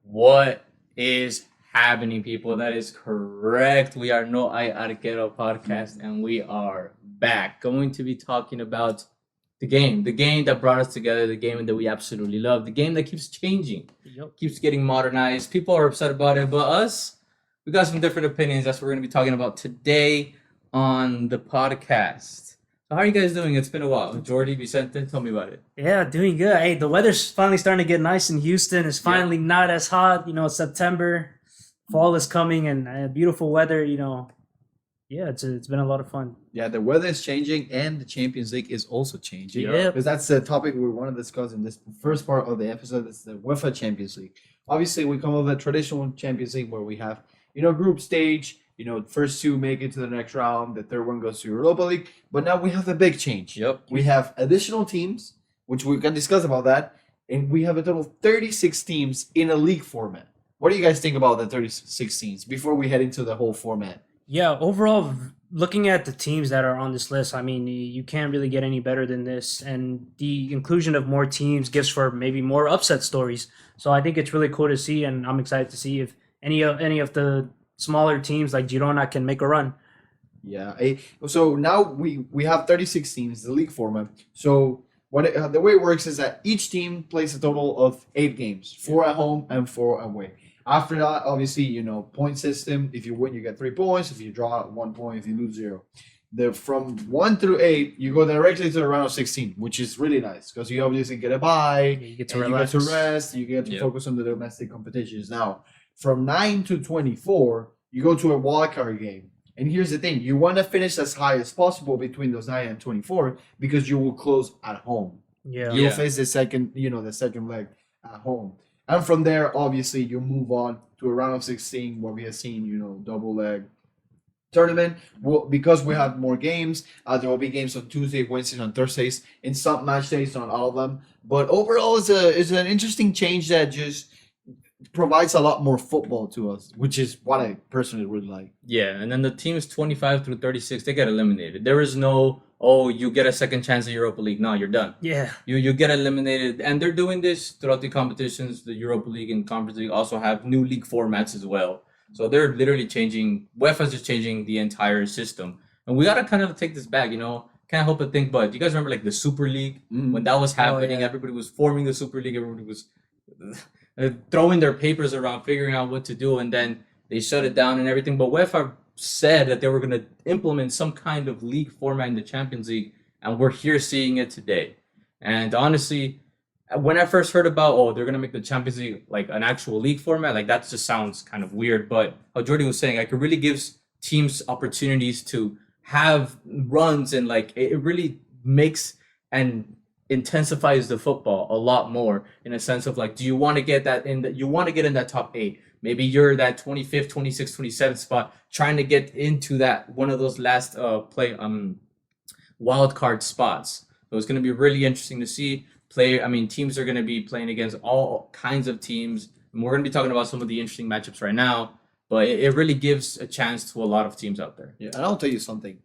What is happening, people? That is correct. We are No Hay Arquero podcast, and we are back. Going to be talking about the game that brought us together, the game that we absolutely love, the game that keeps changing, keeps getting modernized. People are upset about it, but us, we got some different opinions. That's what we're going to be talking about today on the podcast. So how are you guys doing? It's been a while. Jordy, Vicente, tell me about it. Yeah, doing good. Hey, the weather's finally starting to get nice in Houston. It's finally not as hot. It's September. Fall is coming and beautiful weather, Yeah, it's been a lot of fun. Yeah, the weather is changing and the Champions League is also changing. Yeah. Because that's the topic we want to discuss in this first part of the episode. It's the UEFA Champions League. Obviously, we come with a traditional Champions League where we have, group stage. First two make it to the next round. The third one goes to Europa League. But now we have a big change. Yep. We have additional teams, which we can discuss about that. And we have a total of 36 teams in a league format. What do you guys think about the 36 teams before we head into the whole format? Yeah, overall, looking at the teams that are on this list, I mean, you can't really get any better than this. And the inclusion of more teams gives for maybe more upset stories. So I think it's really cool to see, and I'm excited to see if any of the smaller teams like Girona can make a run. Yeah. So now we have 36 teams, the league format. So the way it works is that each team plays a total of 8 games, 4 at home and 4 away. After that, obviously, point system. If you win, you get 3 points. If you draw, 1 point. If you lose, 0. From 1 through 8, you go directly to the round of 16, which is really nice because you obviously get a bye. You get to relax. You get to rest. You get to focus on the domestic competitions. Now, from 9 to 24, you go to a wildcard game. And here's the thing. You want to finish as high as possible between those 9 and 24 because you will close at home. Yeah. You'll face the second leg at home. And from there, obviously, you move on to a round of 16 where we have seen, double leg tournament. Well, because we have more games, there will be games on Tuesday, Wednesdays, and Thursdays. In some match days, not all of them. But overall, it's an interesting change that just provides a lot more football to us, which is what I personally really like. Yeah, and then the teams 25 through 36, they get eliminated. There is no, you get a second chance in Europa League. No, you're done. Yeah. You get eliminated. And they're doing this throughout the competitions. The Europa League and Conference League also have new league formats as well. So they're literally changing, UEFA's just changing the entire system. And we got to kind of take this back, Can't help but think, but do you guys remember like the Super League? When that was happening, everybody was forming the Super League. Everybody was throwing their papers around, figuring out what to do, and then they shut it down and everything. But UEFA said that they were going to implement some kind of league format in the Champions League, and we're here seeing it today. And honestly, when I first heard about, they're going to make the Champions League like an actual league format, like that just sounds kind of weird. But how Jordy was saying, like it really gives teams opportunities to have runs, and like it really makes and intensifies the football a lot more in a sense of like, do you want to get that you want to get in that top 8? Maybe you're that 25th, 26th, 27th spot trying to get into that one of those last wild card spots. So it's going to be really interesting to see teams are going to be playing against all kinds of teams, and we're going to be talking about some of the interesting matchups right now, but it really gives a chance to a lot of teams out there. Yeah, and I'll tell you something,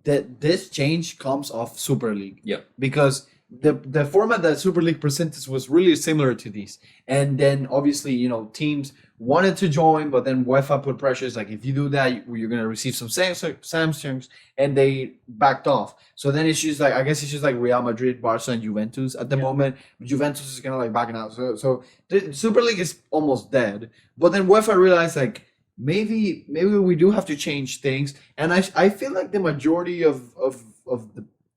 that this change comes off Super League. Yeah. Because the format that Super League presented was really similar to these. And then obviously, teams wanted to join, but then UEFA put pressures like, if you do that, you're going to receive some sanctions, and they backed off. So then it's just like, I guess it's just like Real Madrid, Barca, and Juventus at the moment. Juventus is kind of like backing out. So the Super League is almost dead. But then UEFA realized like, maybe we do have to change things. And I feel like the majority of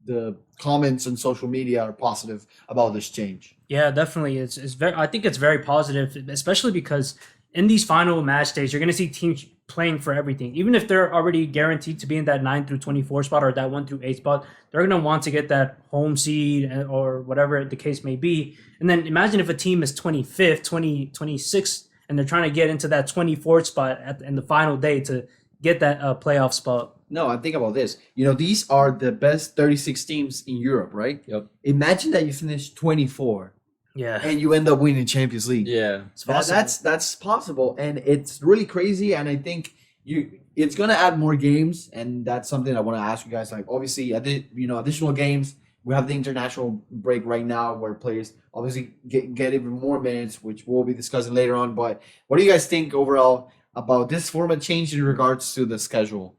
the comments on social media are positive about this change. Yeah, definitely. I think it's very positive, especially because in these final match days, you're going to see teams playing for everything. Even if they're already guaranteed to be in that 9 through 24 spot or that 1 through 8 spot, they're going to want to get that home seed or whatever the case may be. And then imagine if a team is 25th, 26th, and they're trying to get into that 24th spot in the final day to get that playoff spot. No, and think about this. These are the best 36 teams in Europe, right? Yep. Imagine that you finish 24. Yeah. And you end up winning Champions League. Yeah. That's possible, and it's really crazy, and I think it's going to add more games, and that's something I want to ask you guys. Like, obviously, additional games We have the international break right now where players obviously get even more minutes, which we'll be discussing later on. But what do you guys think overall about this format change in regards to the schedule?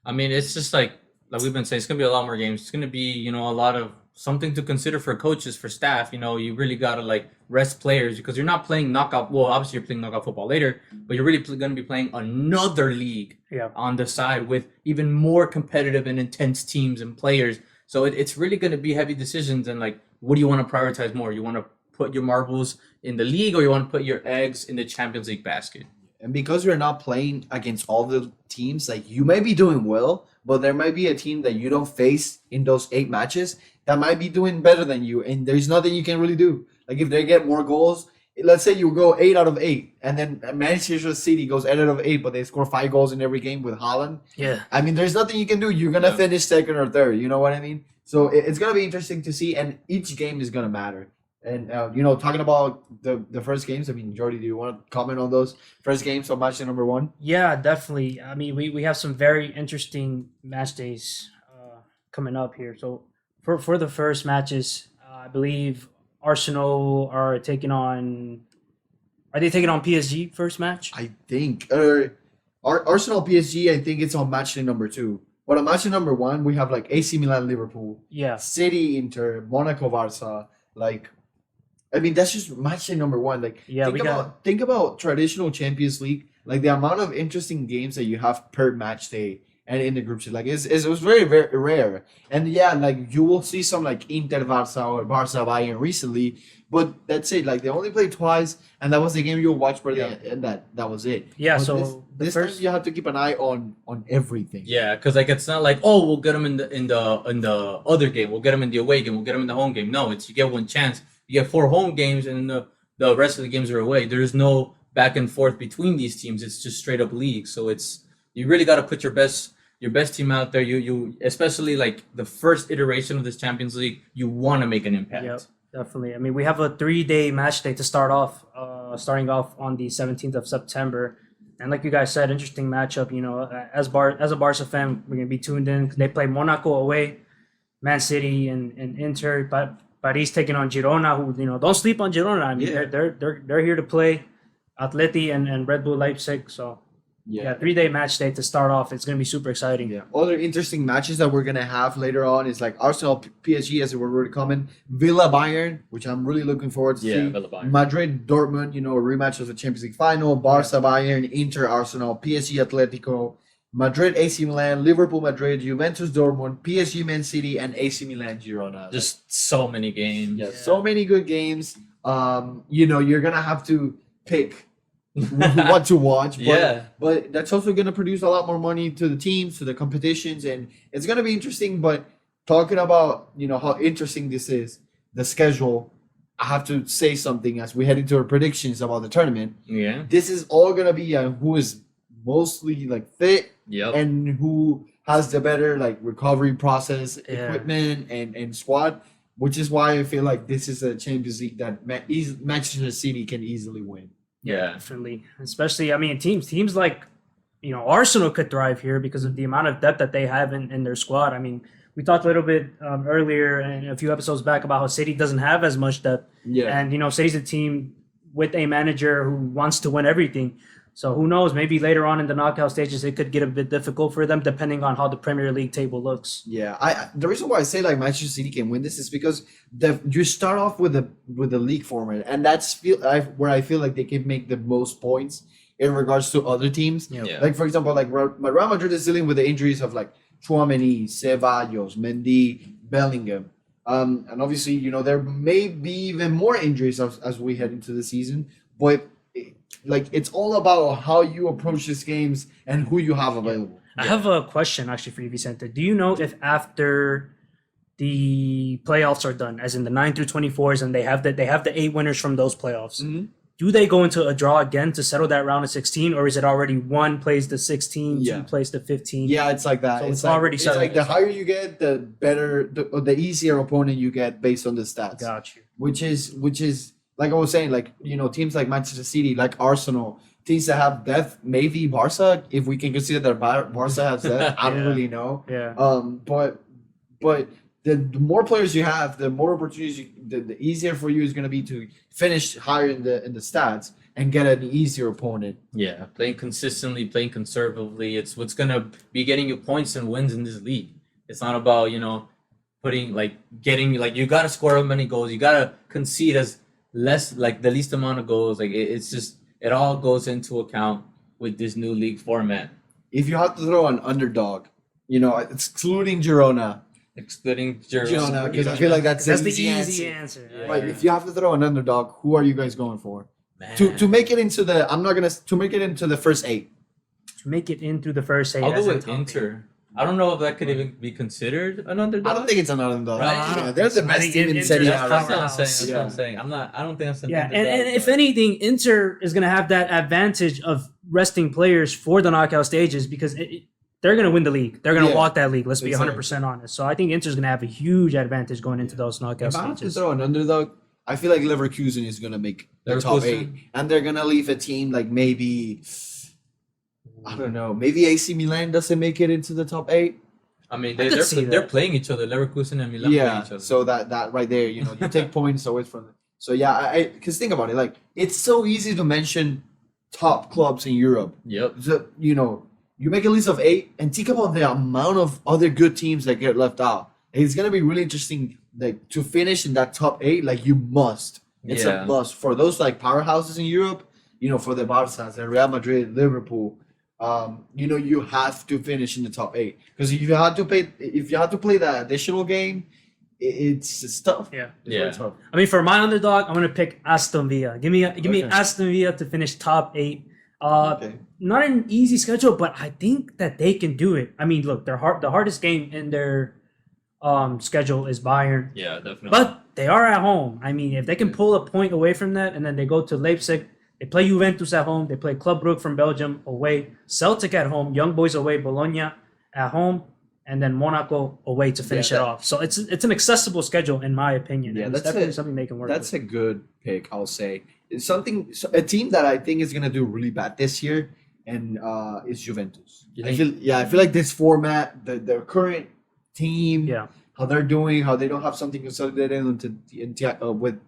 I mean, it's just like we've been saying, it's gonna be a lot more games. It's gonna be, a lot of something to consider for coaches, for staff. You really gotta like rest players because you're not playing knockout. Well, obviously you're playing knockout football later, but you're really gonna be playing another league on the side with even more competitive and intense teams and players. So it's really gonna be heavy decisions and like, what do you want to prioritize more? You want to put your marbles in the league, or you want to put your eggs in the Champions League basket? And because you're not playing against all the teams, like you may be doing well, but there might be a team that you don't face in those 8 matches that might be doing better than you, and there's nothing you can really do. Like if they get more goals, let's say you go 8 out of 8, and then Manchester City goes 8 out of 8, but they score 5 goals in every game with Haaland. Yeah. I mean, there's nothing you can do. You're gonna finish second or third. You know what I mean? So it's gonna be interesting to see, and each game is gonna matter. And talking about the first games, I mean, Jordy, do you want to comment on those first games of match number 1? Yeah, definitely. I mean, we have some very interesting match days coming up here. So for the first matches, I believe Arsenal are taking on. Are they taking on PSG first match? I think Arsenal PSG. I think it's on match day number 2. But on match day number 1, we have like AC Milan, Liverpool, City, Inter, Monaco, Barca, like. I mean, that's just match day number 1. Like, think about traditional Champions League, like the amount of interesting games that you have per match day and in the group stage. Like, it was very, very rare. And yeah, like you will see some like Inter Barca or Barca Bayern recently, but that's it. Like they only played twice, and that was the game you'll watch, and that was it. Yeah. But So this time you have to keep an eye on everything. Yeah, because like it's not like, oh, we'll get them in the other game, we'll get them in the away game, we'll get them in the home game. No, it's you get one chance. You get 4 home games, and the rest of the games are away. There's no back and forth between these teams. It's just straight up league. So you really got to put your best team out there. You especially like the first iteration of this Champions League, you want to make an impact. Yep, definitely. I mean, we have a 3-day match day to start off, starting off on the 17th of September. And like you guys said, interesting matchup. As a Barca fan, we're gonna be tuned in. They play Monaco away, Man City and Inter, but Paris taking on Girona, who don't sleep on Girona. I mean, they're here to play. Atleti and Red Bull Leipzig. So yeah, 3-day match day to start off. It's gonna be super exciting. Yeah. Other interesting matches that we're gonna have later on is like Arsenal PSG, as we're already coming, Villa Bayern, which I'm really looking forward to see. Villa Bayern. Madrid Dortmund, a rematch of the Champions League final. Barca Bayern, Inter Arsenal, PSG Atletico, Madrid AC Milan, Liverpool Madrid, Juventus Dortmund, PSG Man City, and AC Milan Girona. Just so many games. Yeah, so many good games. You're gonna have to pick what to watch, but that's also gonna produce a lot more money to the teams, to the competitions, and it's gonna be interesting. But talking about how interesting this is, the schedule, I have to say something as we head into our predictions about the tournament. Yeah, this is all gonna be who is mostly like fit. Yep. And who has the better like recovery process, equipment, and squad, which is why I feel like this is a Champions League that Manchester City can easily win. Yeah, definitely. Especially, I mean, teams like Arsenal could thrive here because of the amount of depth that they have in their squad. I mean, we talked a little bit earlier and a few episodes back about how City doesn't have as much depth. Yeah, and City's a team with a manager who wants to win everything. So who knows? Maybe later on in the knockout stages, it could get a bit difficult for them, depending on how the Premier League table looks. Yeah, the reason why I say like Manchester City can win this is because you start off with the league format, and that's where I feel like they can make the most points in regards to other teams. Yeah. Like for example, like Real Madrid is dealing with the injuries of like Tchouaméni, Ceballos, Mendy, Bellingham. And obviously, there may be even more injuries as we head into the season, but like it's all about how you approach these games and who you have available. I have a question actually for you, Vicente. Do you know if after the playoffs are done, as in the 9 through 24s, and they have the 8 winners from those playoffs, do they go into a draw again to settle that round of 16, or is it already 1 plays the 16, 2 plays the 15? Yeah, it's like that. So it's already settled. It's like the higher you get, the better, the easier opponent you get based on the stats. Got you. Which is like I was saying, like teams like Manchester City, like Arsenal, teams that have depth, maybe Barca, if we can consider that Barca has depth. I don't really know. Yeah. But the more players you have, the more opportunities, the easier for you is going to be to finish higher in the stats and get an easier opponent. Yeah, playing consistently, playing conservatively. It's what's gonna be getting you points and wins in this league. It's not about getting you gotta score how many goals. You gotta concede as less like the least amount of goals. Like it's just it all goes into account with this new league format. If you have to throw an underdog, excluding Girona, because I feel like that's That's the the easy answer. Yeah. Right, if you have to throw an underdog, who are you guys going for? Man. To make it into the to make it into the first 8. To make it in through the first 8. I'll as go a with top Inter. I don't know if that could even be considered an underdog. I don't think it's an underdog. Right. They're the I best think team in Inter's Serie A that's right That's what now. I'm saying. That's Yeah. what I'm saying. I don't think that's an Yeah, underdog. and if but- anything, Inter is going to have that advantage of resting players for the knockout stages because they're going to win the league. They're going to Yeah. walk that league. Let's be Exactly. 100% honest. So I think Inter's going to have a huge advantage going into those knockout If I have to stages. throw an underdog, I feel like Leverkusen is going to make the top Leverkusen? 8. And they're going to leave a team like maybe, I don't know, maybe AC Milan doesn't make it into the top 8. I mean, I could see they're that. playing each other. Leverkusen and Milan play Yeah, each other. so that right there, you take points away from it. So yeah, because think about it, like it's so easy to mention top clubs in Europe. Yep. So, you make a list of 8 and think about the amount of other good teams that get left out. It's gonna be really interesting, like to finish in that top 8. Like you must. It's Yeah. a must for those like powerhouses in Europe. For the Barças, the Real Madrid, Liverpool. You have to finish in the top 8 because if you had to play that additional game, it's tough. Yeah. It's very Yeah. tough. I mean, for my underdog, I'm going to pick Aston Villa. Give me Okay. Aston Villa to finish top 8. Okay. Not an easy schedule, but I think that they can do it. I mean, look, the hardest game in their schedule is Bayern. Yeah, definitely. But they are at home. I mean, if they can pull a point away from that, and then they go to Leipzig, they play Juventus at home, they play Club Brugge from Belgium away, Celtic at home, Young Boys away, Bologna at home, and then Monaco away to finish it off. So it's an accessible schedule in my opinion. Yeah, and it's that's definitely it. something they can work That's with. a good pick, I'll say. It's a team that I think is gonna do really bad this year, and it's Juventus. You I think- feel like this format, the current team, Yeah. how they're doing, how they don't have something consolidated with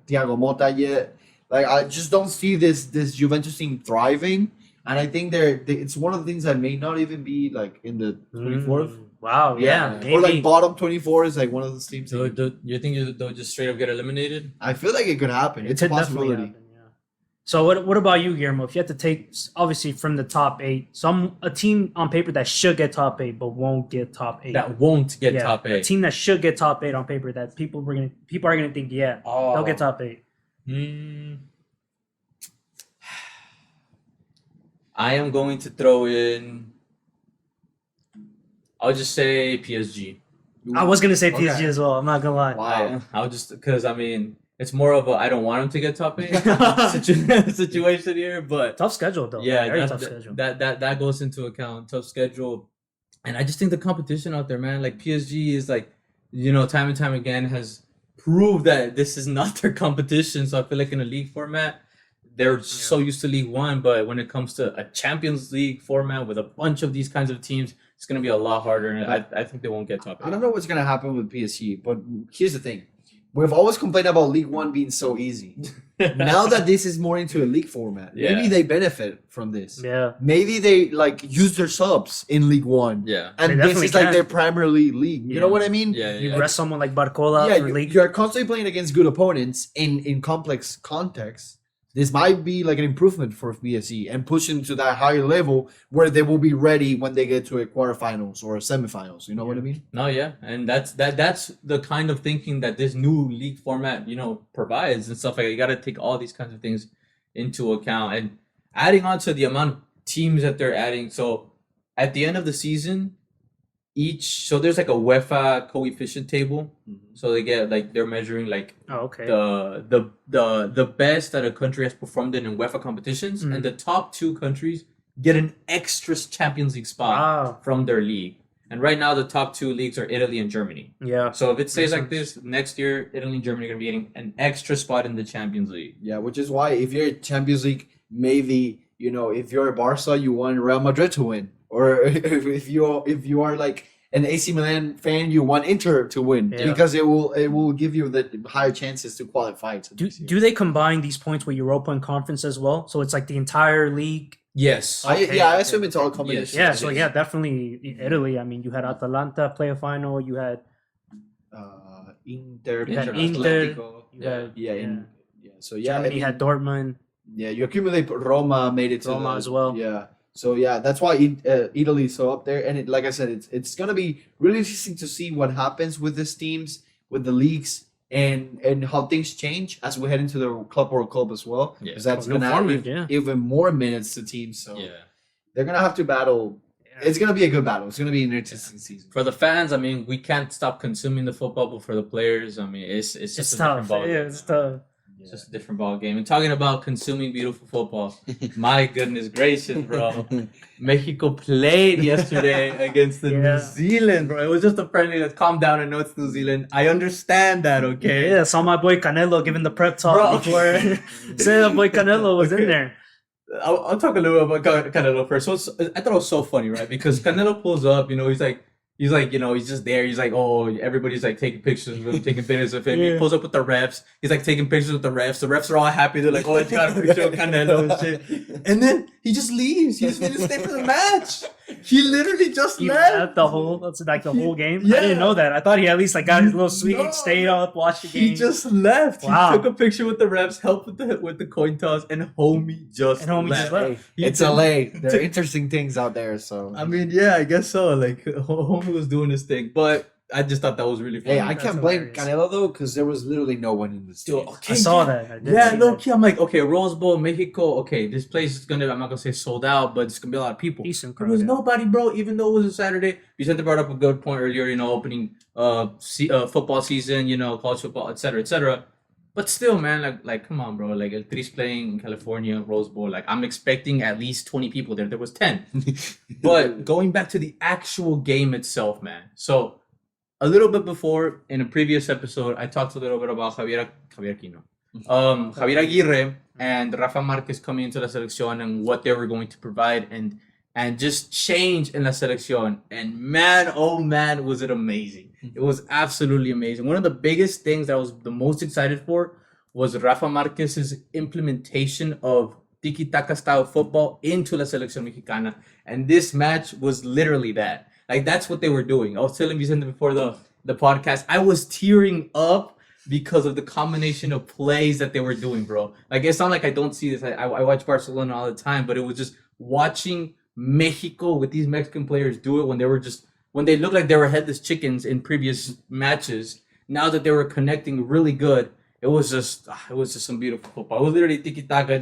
Thiago Motta yet. Like I just don't see this Juventus team thriving, and I think it's one of the things that may not even be like in the 24th. Wow, yeah. Or like maybe. bottom 24 is like one of those teams. So you think they'll just straight up get eliminated? I feel like it could happen. It's a Could definitely possibility. happen, yeah. So what about you, Guillermo? If you had to take obviously from the top 8, a team on paper that should get top 8 but won't get top 8. That won't get Yeah, top A 8. team that should get top 8 on paper that people are gonna think, yeah, they'll get top 8. I am going to throw in. I'll just say PSG. I was gonna say PSG Okay. as well. I'm not gonna lie. Wow. I'll just because I mean it's more of a I don't want them to get top 8 situation here, but Tough schedule though. yeah, Very that, tough schedule. that goes into account. Tough schedule, and I just think the competition out there, man. Like PSG is like, time and time again has proved that this is not their competition. So I feel like in a league format, they're so used to League One, but when it comes to a Champions League format with a bunch of these kinds of teams, it's gonna be a lot harder, and I think they won't get top 8. I don't know what's gonna happen with PSG, but here's the thing: we've always complained about League One being so easy. Now that this is more into a league format, maybe Yeah. they benefit from this. Yeah. Maybe they like use their subs in League One, Yeah. They and this definitely is like can. their primary league. You Yeah. know what I mean? Yeah, You yeah. rest someone like Barcola Yeah, for league. you're constantly playing against good opponents in complex contexts. This might be like an improvement for PSG and push them to that higher level where they will be ready when they get to a quarterfinals or a semifinals. You know what I mean? No, yeah, and that's the kind of thinking that this new league format, provides and stuff like that. You got to take all these kinds of things into account, and adding on to the amount of teams that they're adding. So at the end of the season, there's like a UEFA coefficient table. So they get like they're measuring like Oh, okay. the best that a country has performed in UEFA competitions, Mhm. and the top 2 countries get an extra Champions League spot Wow. from their league. And right now, the top 2 leagues are Italy and Germany. Yeah. So if it stays Makes like this, next year, Italy and Germany are going to be getting an extra spot in the Champions League. Yeah, which is why if you're Champions League, maybe if you're Barca, you want Real Madrid to win, or if you are like an AC Milan fan, you want Inter to win Yeah. because it will give you the higher chances to qualify. To this year. Do they combine these points with Europa and Conference as well? So it's like the entire league. Yes. Okay, I okay, assume it's all combinations. Yeah, Yes, so it yeah, is. definitely Italy. I mean, you had Atalanta play a final. You had Inter, You had Inter, Inter, yeah. So yeah, Germany had Dortmund. yeah, you accumulate. Roma made it to Roma as well. Yeah, so yeah, that's why Italy is so up there. And like I said, it's gonna be really interesting to see what happens with these teams, with the leagues, and how things change as we head into the Club World Cup as well. Yeah. Because that's New gonna format, add yeah. even more minutes to teams. So Yeah. they're gonna have to battle. It's gonna be a good battle. It's gonna be an interesting season. For the fans, I mean, we can't stop consuming the football, but for the players, I mean, it's just It's a tough. different ball. Yeah, it's tough. It's just a different ball game. And talking about consuming beautiful football, my goodness gracious, bro. Mexico played yesterday against the New Yeah. Zealand, bro. It was just a friendly. Let's calm down. I know it's New Zealand. I understand that, okay? Yeah, saw my boy Canelo giving the prep talk Bro. before. Say that boy Canelo was in there. I'll talk a little bit about Canelo first. So I thought it was so funny, right? Because Canelo pulls up, he's like, he's just there. He's like, oh, everybody's like taking pictures of him, taking pictures of him. Yeah. He pulls up with the refs. He's like taking pictures with the refs. The refs are all happy. They're like, oh, it's got a picture of Canelo and shit. And then he just leaves. He just didn't stay for the match. He literally just He left. left the whole game. Yeah. I didn't know that. I thought he at least like got his little sweet, No. stayed up, watched the game. He just left. Wow. He took a picture with the refs, helped with the coin toss, and homie just left. Hey, He it's did- LA. There are interesting things out there. So I mean, yeah, I guess so. Like, homie was doing his thing, but I just thought that was really funny. hey, I That's can't blame hilarious. Canelo though, because there was literally no one in the Dude, stadium. okay, I saw yeah. that. I did Yeah, see low that. key, I'm like, okay, Rose Bowl, Mexico. Okay, this place is gonna. I'm not gonna say sold out, but it's gonna be a lot of people. Decent There crowd. was yeah. nobody, bro. Even though it was a Saturday. Vicente brought up a good point earlier. Opening football season. College football, etc., etc. But still, man, like, come on, bro. Like, El Tri's playing in California, Rose Bowl. Like, I'm expecting at least 20 people there. There was 10. But going back to the actual game itself, man. So, a little bit before, in a previous episode, I talked a little bit about Javier Aguirre and Rafa Marquez coming into la selección and what they were going to provide and just change in la selección. And man, oh man, was it amazing. It was absolutely amazing. One of the biggest things that I was the most excited for was Rafa Marquez's implementation of tiki-taka style football into la selección mexicana. And this match was literally that. Like, that's what they were doing. I was telling Vicente before the podcast, I was tearing up because of the combination of plays that they were doing, bro. Like, it's not like I don't see this. I watch Barcelona all the time, but it was just watching Mexico with these Mexican players do it when they looked like they were headless chickens in previous matches. Now that they were connecting really good, it was just some beautiful football. It was literally tiki-taka,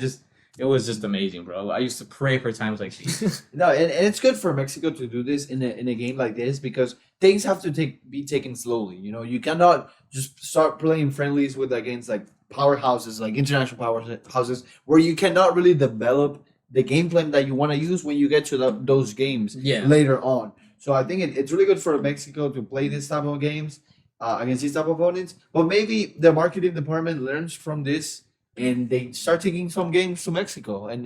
it was just amazing, bro. I used to pray for times like these. No, and it's good for Mexico to do this in a game like this because things have to be taken slowly. You cannot just start playing friendlies with against like powerhouses, like international powerhouses, where you cannot really develop the game plan that you want to use when you get to those games later on. So I think it's really good for Mexico to play this type of games against these type of opponents. But maybe the marketing department learns from this and they start taking some games to Mexico and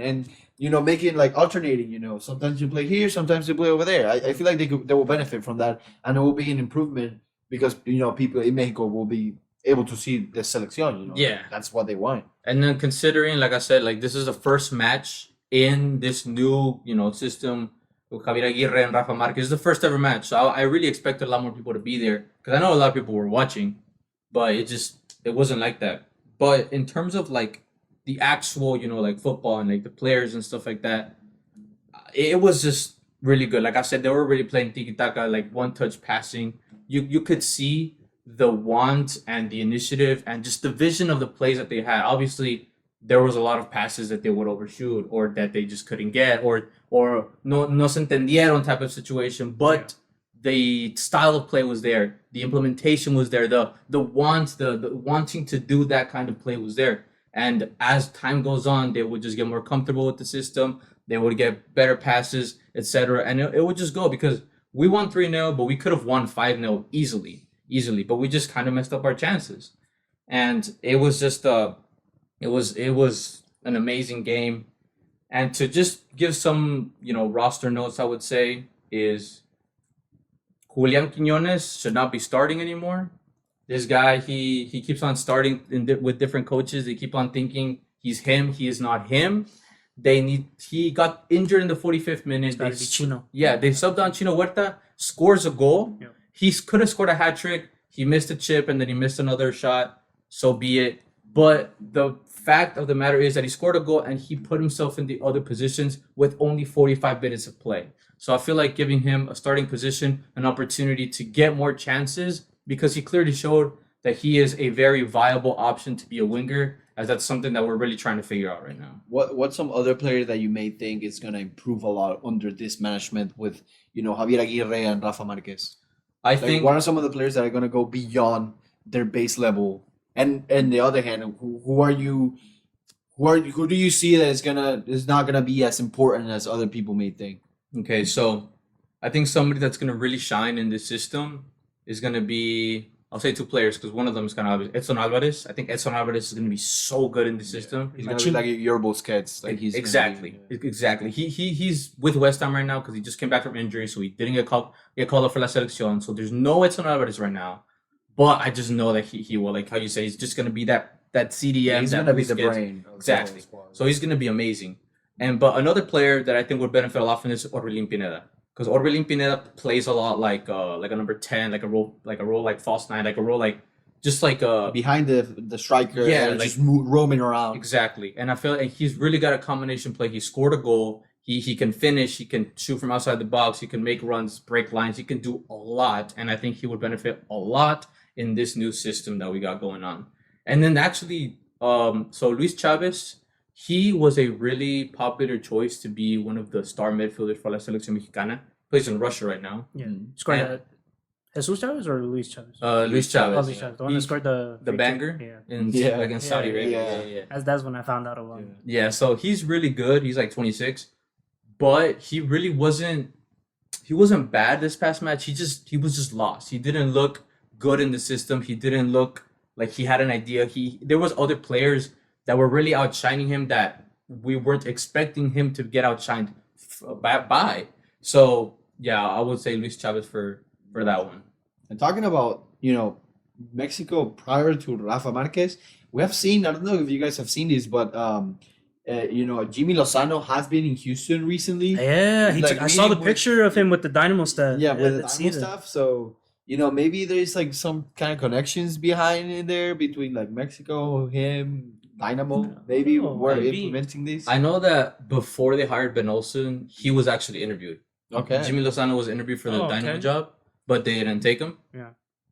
making like alternating. Sometimes you play here, sometimes you play over there. I feel like they will benefit from that, and it will be an improvement because people in Mexico will be able to see the selección. Yeah. That's what they want. And then considering, like I said, like this is the first match in this new, system with Javier Aguirre and Rafa Marquez. It's the first ever match. So I really expected a lot more people to be there because I know a lot of people were watching, but it wasn't like that. But in terms of like the actual, like football and like the players and stuff like that, it was just really good. Like I said, they were really playing tiki-taka, like one-touch passing. You could see the want and the initiative and just the vision of the plays that they had. Obviously, there was a lot of passes that they would overshoot or that they just couldn't get or no se entendieron type of situation. But the style of play was there. The implementation was there. The wanting to do that kind of play was there. And as time goes on, they would just get more comfortable with the system. They would get better passes, etc. And it would just go because we won 3-0, but we could have won 5-0 easily. But we just kind of messed up our chances. And it was just it was an amazing game. And to just give some, roster notes, I would say is Julian Quiñones should not be starting anymore. This guy, he keeps on starting with different coaches. They keep on thinking he's him. He is not him. He got injured in the 45th minute. Gotta be Chino. Yeah, they subbed on Chino Huerta, scores a goal. Yep. He could have scored a hat trick. He missed a chip and then he missed another shot. So be it. But the fact of the matter is that he scored a goal and he put himself in the other positions with only 45 minutes of play. So I feel like giving him a starting position, an opportunity to get more chances, because he clearly showed that he is a very viable option to be a winger, as that's something that we're really trying to figure out right now. What's some other player that you may think is gonna improve a lot under this management with Javier Aguirre and Rafa Marquez? I Like, think what are some of the players that are gonna go beyond their base level? And the other hand, who do you see that is not gonna be as important as other people may think? okay, so I think somebody that's gonna really shine in this system is gonna be, I'll say two players because one of them is kind of obvious. Edson Alvarez. I think Edson Alvarez is gonna be so good in the system. He's gonna be like your Busquets. Like he's exactly. He's with West Ham right now because he just came back from injury, so he didn't get called up for La Selección. So there's no Edson Alvarez right now, but I just know that he will, like how you say, he's just gonna be that CDM. He's that gonna be the Busquets. brain. Of the Exactly. whole squad. So he's gonna be amazing. But another player that I think would benefit a lot from this is Orbelin Pineda, because Orbelin Pineda plays a lot like a number 10, like a role like false nine, like a role like just like behind the striker, Yeah, and like- just roaming around. exactly. And I feel like he's really got a combination play. He scored a goal. He can finish. He can shoot from outside the box. He can make runs, break lines. He can do a lot, and I think he would benefit a lot in this new system that we got going on. And then actually, so Luis Chavez, he was a really popular choice to be one of the star midfielders for La Selección Mexicana. Plays in Russia right now. Yeah. Mm. Scored And- Jesus Chavez or Luis Chavez? Luis Chavez. Oh, Luis Chavez. The one that scored the the free banger kick. Yeah. against Saudi Yeah, Arabia. yeah. That's when I found out about him. Yeah, so he's really good. He's like 26, but he really wasn't. He wasn't bad this past match. He was just lost. He didn't look good in the system. He didn't look like he had an idea. There was other players that were really outshining him that we weren't expecting him to get outshined by. So yeah, I would say Luis Chavez for that one. And talking about Mexico prior to Rafa Marquez, we have seen. I don't know if you guys have seen this, but Jimmy Lozano has been in Houston recently. Yeah, Like, I saw the meeting with- picture of him with the Dynamo stuff. Yeah, with the let's Dynamo see that. stuff. So maybe there's like some kind of connections behind in there between like Mexico, him, Dynamo. Maybe Oh, we're maybe. implementing this. I know that before they hired Ben Olsen, he was actually interviewed. Okay. Jimmy Lozano was interviewed for the Oh, Dynamo okay. job, but they didn't take him. Yeah.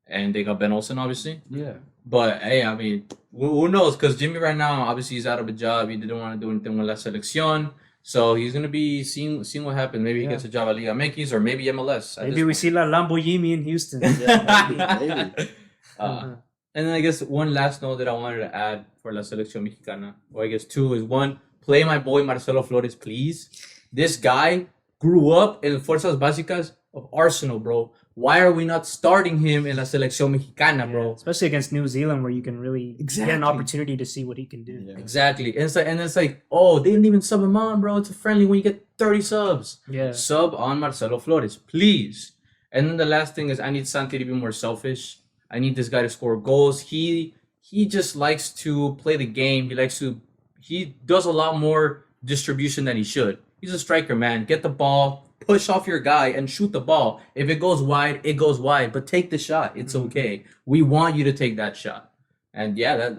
And they got Ben Olsen, obviously. Yeah. But hey, I mean, who knows? Because Jimmy right now, obviously, he's out of a job. He didn't want to do anything with La Selección. So he's going to be seeing what happens. Maybe he Yeah. gets a job at Liga MX or maybe MLS. at Maybe this we point. see La Lamborghini in Houston. Yeah, maybe. And then I guess one last note that I wanted to add for La Selección Mexicana, or I guess two, is one, play my boy Marcelo Flores, please. This guy grew up in Fuerzas Básicas of Arsenal, bro. Why are we not starting him in La Selección Mexicana, Yeah, bro? especially against New Zealand, where you can really get Exactly. an opportunity to see what he can do. Yeah. Exactly. And it's like, oh, they didn't even sub him on, bro. It's a friendly when you get 30 subs. Yeah. Sub on Marcelo Flores, please. And then the last thing is I need Santi to be more selfish. I need this guy to score goals. He just likes to play the game. He does a lot more distribution than he should. He's a striker, man. Get the ball, push off your guy, and shoot the ball. If it goes wide, it goes wide. But take the shot. It's okay. We want you to take that shot. And yeah,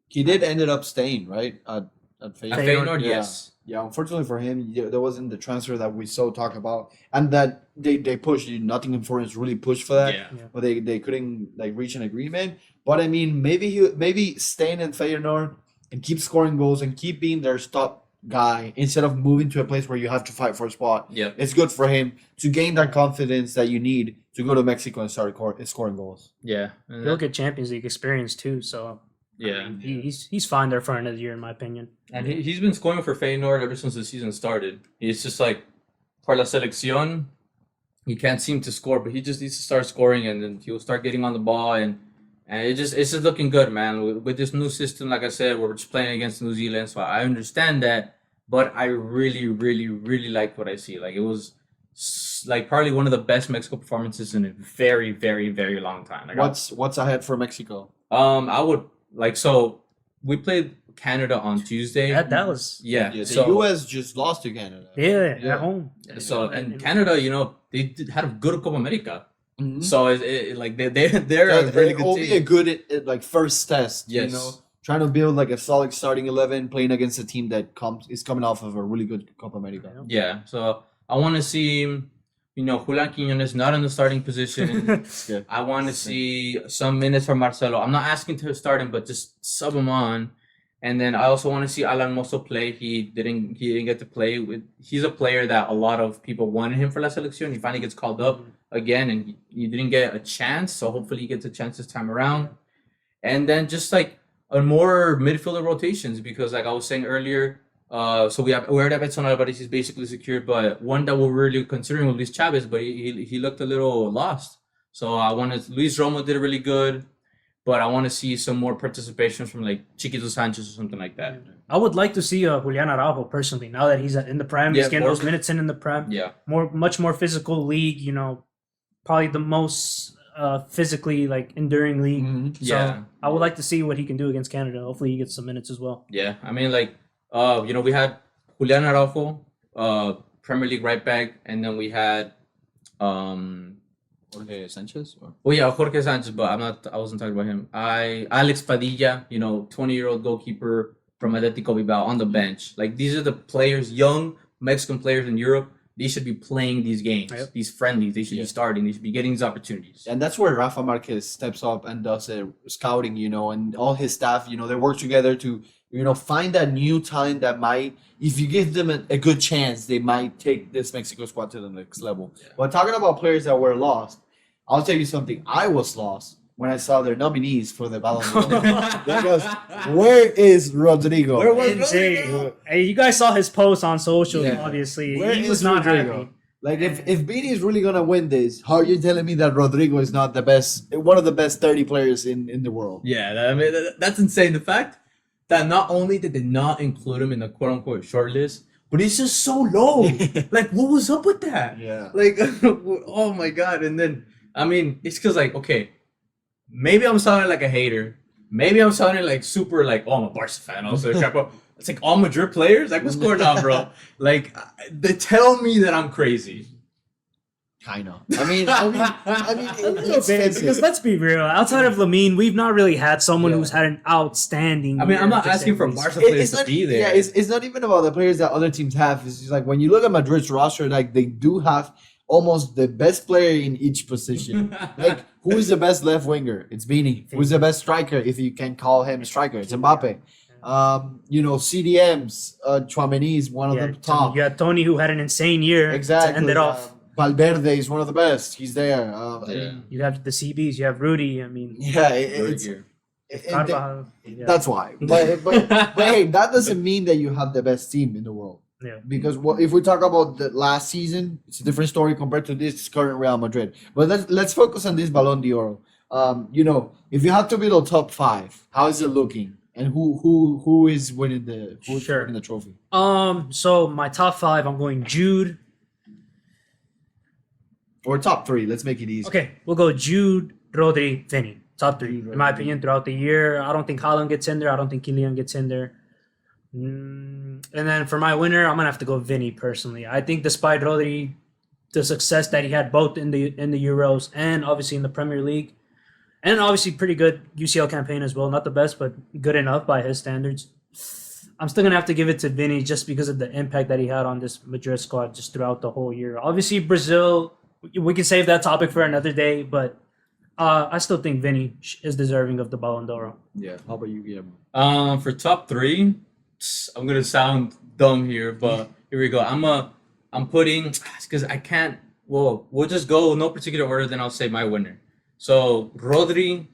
He did ended up staying, right? At Feyenoord. at Feyenoord, Yeah. yes. Yeah, unfortunately for him, there wasn't the transfer that we so talk about, and that they pushed. Nottingham Forest really pushed for that, Yeah. but they couldn't like reach an agreement. But I mean, maybe staying in Feyenoord and keep scoring goals and keep being their top guy instead of moving to a place where you have to fight for a spot. Yep. It's good for him to gain that confidence that you need to go to Mexico and start scoring goals. Yeah. And He'll get Champions League experience too, so yeah. he's fine there for another year, in my opinion. And he's been scoring for Feyenoord ever since the season started. He's just like, for La Selección, he can't seem to score, but he just needs to start scoring, and then he'll start getting on the ball, and it's just looking good, man. With this new system, like I said, we're just playing against New Zealand, so I understand that, but I really, really, really like what I see. Like, it was like probably one of the best Mexico performances in a very, very, very long time. Like What's ahead for Mexico? I would like so we played Canada on Tuesday. That was Yeah. The So U.S. just lost to Canada. at home. and Canada, had a good Copa America. Mhm. So like they're a really It good will be a team. good like first test. Yes. Trying to build like a solid starting 11, playing against a team that is coming off of a really good Copa America. Yeah. So I want to see, Julian Quiñones not in the starting position. Yeah. I want to see some minutes from Marcelo. I'm not asking to start him, but just sub him on. And then I also want to see Alan Mosso play. He didn't get to play with. He's a player that a lot of people wanted him for La Selección. He finally gets called up again, and he didn't get a chance. So hopefully he gets a chance this time around. And then just like a more midfielder rotations, because like I was saying earlier, so we already have Edson Alvarez. He's basically secured, but one that we're really considering was Luis Chavez, but he looked a little lost. So Luis Romo did really good. But I want to see some more participation from like Chiquito Sanchez or something like that. I would like to see Julian Araujo personally. Now that he's in the Prem, he's getting those minutes in the Prem. Yeah. Much more physical league. Probably the most physically like enduring league. Mhm. So Yeah. I would like to see what he can do against Canada. Hopefully he gets some minutes as well. Yeah. I mean, like, we had Julian Araujo, Premier League right back, and then we had Jorge Sanchez? Jorge Sanchez, but I wasn't talking about him. Alex Padilla, 20-year-old goalkeeper from Atletico Bilbao on the bench. Like, these are the players, young Mexican players in Europe. They should be playing these games, these friendlies. They should be starting. They should be getting these opportunities. And that's where Rafa Marquez steps up and does scouting, and all his staff, they work together to, find that new talent that might, if you give them a good chance, they might take this Mexico squad to the next level. Yeah. But talking about players that were lost, I'll tell you something. I was lost when I saw their nominees for the Balon d'Or. Because where is Rodrigo? Where was Rodrigo? Hey, you guys saw his post on social, obviously. Where he was is not Rodrigo? happy. Like, if Vini is really going to win this, how are you telling me that Rodrigo is not the best, one of the best 30 players in the world? Yeah, I mean, that's insane. The fact that not only did they not include him in the quote-unquote short list, but he's just so low. Like, what was up with that? Yeah. Like, oh my God. And then, I mean, it's because, like, okay, maybe I'm sounding like a hater. Maybe I'm sounding like super, like, I'm a Barca fan. Also, it's like all Madrid players. Like, what's going on, bro? Like, they tell me that I'm crazy. Kind of. I mean, it's because let's be real. Outside of Lamine, we've not really had someone who's had an outstanding. I mean, I'm not asking for Barca players to be there. Yeah, it's not even about the players that other teams have. It's just like when you look at Madrid's roster, like they do have almost the best player in each position. Like, who is the best left winger? It's Vini. Who's the best striker, if you can call him a striker? It's Mbappe. CDMs, Tchouaméni is one of the top. You had Tony, who had an insane year Exactly. to end it off. Valverde is one of the best. He's there. You have the CBs. You have Rudy. I mean, that's why. But hey, that doesn't mean that you have the best team in the world. Yeah. Because if we talk about the last season, it's a different story compared to this current Real Madrid. But let's focus on this Balon d'Or. If you have to build a top 5, how is it looking? And who is winning winning the trophy? So my top 5, I'm going Jude. Or top 3. Let's make it easy. Okay, we'll go Jude, Rodri, Vinny. Top 3, in my opinion, throughout the year. I don't think Haaland gets in there. I don't think Kylian gets in there. And then for my winner, I'm gonna have to go Vinny personally. I think despite Rodri, the success that he had both in the Euros and obviously in the Premier League, and obviously pretty good UCL campaign as well. Not the best, but good enough by his standards. I'm still gonna have to give it to Vinny just because of the impact that he had on this Madrid squad just throughout the whole year. Obviously, Brazil, we can save that topic for another day, but I still think Vinny is deserving of the Balon d'Or. Yeah. How about you, Guillermo? For top 3, I'm gonna sound dumb here, but here we go. I'm putting, because I can't. Well, we'll just go no particular order. Then I'll say my winner. So Rodri,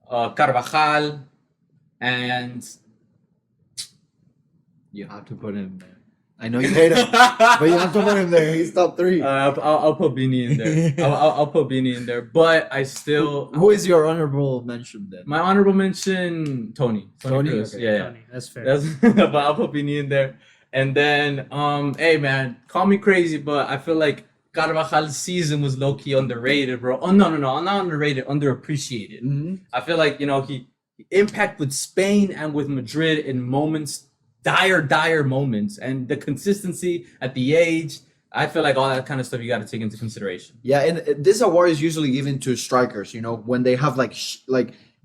Carvajal, and you have to put him there. I know you hate him, but you have to put him there. He's top 3. I'll put Vini in there. I'll put Vini in there, but I still. Who is your honorable mention then? My honorable mention, Tony. Tony? Kroos. Okay. Yeah. Tony, that's fair. But I'll put Vini in there. And then, hey man, call me crazy, but I feel like Carvajal's season was low key underrated, bro. Oh no, not underrated, underappreciated. Mm-hmm. I feel like he impact with Spain and with Madrid in moments, dire moments, and the consistency at the age. I feel like all that kind of stuff you got to take into consideration. Yeah, and this award is usually given to strikers, when they have like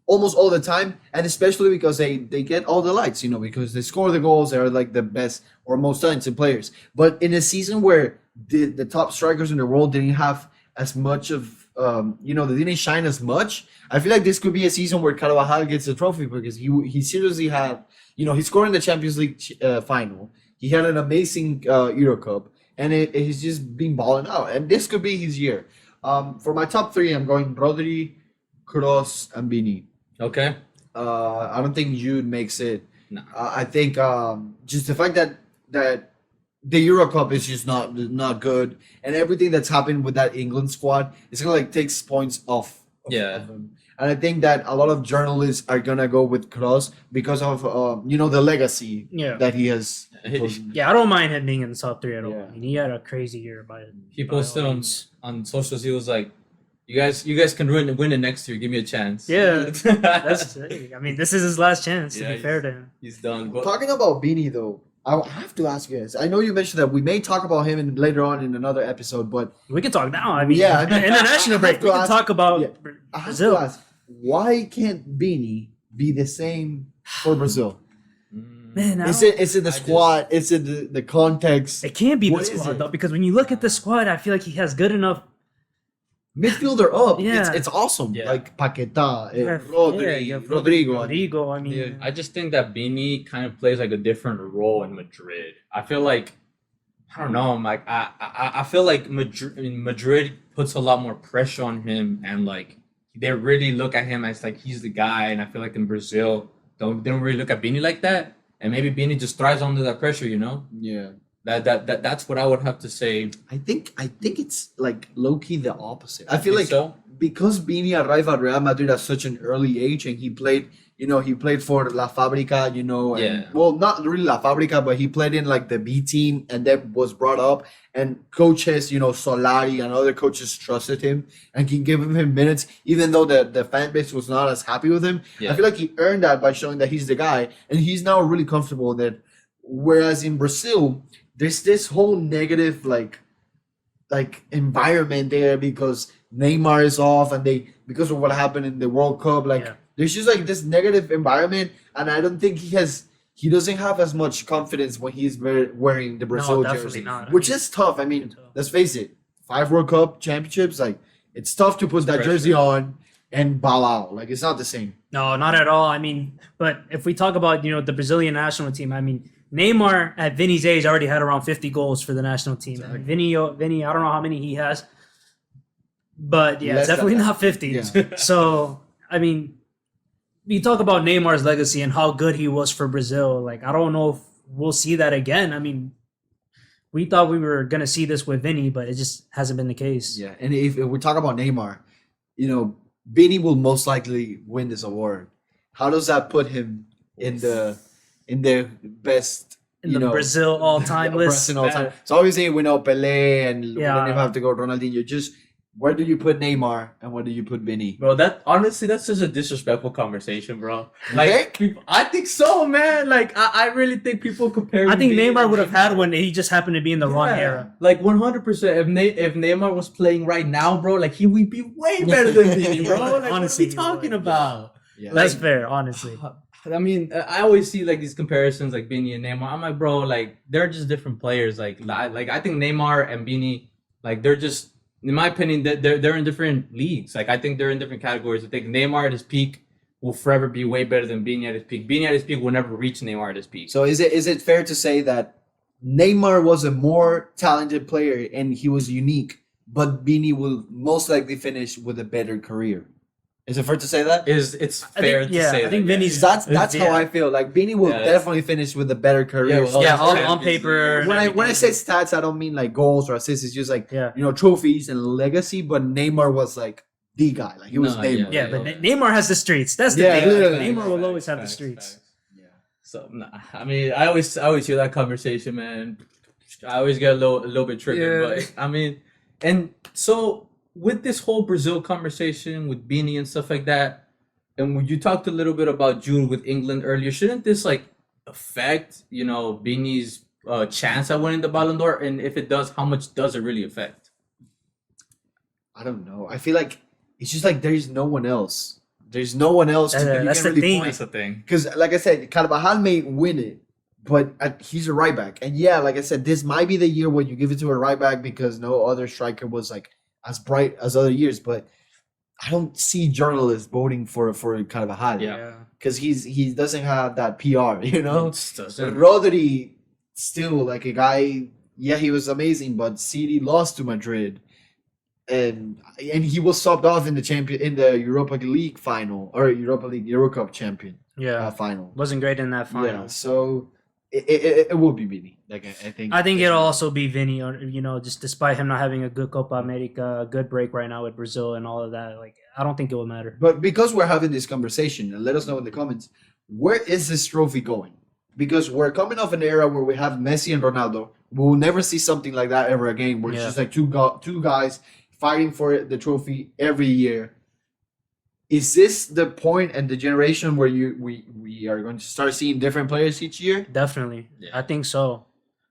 almost all the time, and especially because they get all the lights, because they score the goals, they're like the best or most talented players. But in a season where the top strikers in the world didn't have as much of, they didn't shine as much, I feel like this could be a season where Carvajal gets the trophy because he seriously had, he scored in the Champions League final. He had an amazing Euro Cup. And he's just been balling out. And this could be his year. For my top three, I'm going Rodri, Kroos, and Vini. Okay. I don't think Jude makes it. No. I think just the fact that the Euro Cup is just not good. And everything that's happened with that England squad, it's going to takes points off of him. And I think that a lot of journalists are going to go with Kroos because of, the legacy that he has. Yeah, I don't mind him being in the top three at all. Yeah. I mean, he had a crazy year. He posted on socials. He was like, "You guys can win it next year. Give me a chance." Yeah, I mean, this is his last chance. To be fair to him, he's done. But talking about Vini though, I have to ask you guys. I know you mentioned that we may talk about him later on in another episode, but we can talk now. I mean, international break. We can talk about Brazil. I have to ask, why can't Vini be the same for Brazil? Man, is it the squad? Is it the context? It can't be the squad though, because when you look at the squad, I feel like he has good enough midfielder up. Yeah. It's awesome. Yeah. Like Paquetá, Rodrigo. Rodrigo. I mean, I just think that Vini kind of plays like a different role in Madrid. I feel like I don't know. I'm like I feel like Madrid puts a lot more pressure on him, and like they really look at him as like he's the guy. And I feel like in Brazil, they don't really look at Vini like that. And maybe Vini just thrives under that pressure, Yeah. That's what I would have to say. I think it's like low key the opposite. I feel like so? Because Vini arrived at Real Madrid at such an early age, and he played for La Fábrica, and, well, not really La Fábrica, but he played in like the B team, and then was brought up, and coaches, Solari and other coaches trusted him and can give him minutes, even though the fan base was not as happy with him. Yeah. I feel like he earned that by showing that he's the guy, and he's now really comfortable with it. Whereas in Brazil, there's this whole negative like environment there because Neymar is off, and because of what happened in the World Cup, there's just like this negative environment, and I don't think he doesn't have as much confidence when he's wearing the Brazil jersey, which is tough. I mean, let's face it, 5 World Cup championships, like it's tough to put that jersey on and ball out. Like it's not the same. No, not at all. I mean, but if we talk about the Brazilian national team, I mean, Neymar at Vini's age already had around 50 goals for the national team. Exactly. Vini, I don't know how many he has, but yeah, it's definitely not 50. Yeah. So, I mean, we talk about Neymar's legacy and how good he was for Brazil. Like, I don't know if we'll see that again. I mean, we thought we were going to see this with Vini, but it just hasn't been the case. Yeah, and if we talk about Neymar, Vini will most likely win this award. How does that put him in the best Brazil all-time list? Brazil all-time. So obviously we know Pelé, and we don't even have to go Ronaldinho. Just where do you put Neymar and where do you put Vini? Bro, that's such a disrespectful conversation, bro. Like, I think so, man. Like, I really think people compare. I think Neymar would have had one. He just happened to be in the wrong era. Like 100%. If Neymar was playing right now, bro, like he would be way better than Vini, bro. Like, honestly, what are we talking about? Yeah. That's fair, honestly. I mean, I always see like these comparisons, like Vini and Neymar. I'm like, bro, like they're just different players. Like I think Neymar and Vini, like they're just, in my opinion, they're in different leagues. Like I think they're in different categories. I think Neymar at his peak will forever be way better than Vini at his peak. Vini at his peak will never reach Neymar at his peak. So is it fair to say that Neymar was a more talented player and he was unique, but Vini will most likely finish with a better career? Is it fair to say that? It's fair to say that. I think Vini's. That's how I feel. Like Vini will definitely finish with a better career. On paper. When I say stats, I don't mean like goals or assists. It's just like trophies and legacy. But Neymar was like the guy. Like he was Neymar. Yeah, but Neymar has the streets. That's the thing. Neymar will always have the streets. Yeah. So I mean, I always hear that conversation, man. I always get a little bit triggered, but I mean. And so with this whole Brazil conversation with Beanie and stuff like that, and when you talked a little bit about Jude with England earlier, shouldn't this like affect Beanie's chance at winning the Balon d'Or? And if it does, how much does it really affect? I don't know. I feel like it's just like there's no one else. There's no one else to That's the thing. That's the thing. Because, like I said, Carvajal may win it, but he's a right back. And yeah, like I said, this might be the year where you give it to a right back because no other striker was like as bright as other years. But I don't see journalists voting for Carvajal. Yeah. Because he doesn't have that PR, It doesn't. Rodri, still like a guy, yeah, he was amazing, but City lost to Madrid. And he was subbed off in the Europa League final or Euro Cup champion final. Wasn't great in that final. Yeah, so it will be Vini. Like I think it'll also be Vinny, or just despite him not having a good Copa America, a good break right now with Brazil and all of that. Like I don't think it will matter. But because we're having this conversation, and let us know in the comments, where is this trophy going? Because we're coming off an era where we have Messi and Ronaldo. We will never see something like that ever again. Where it's just like two guys fighting for the trophy every year. Is this the point and the generation where we are going to start seeing different players each year? Definitely. Yeah. I think so.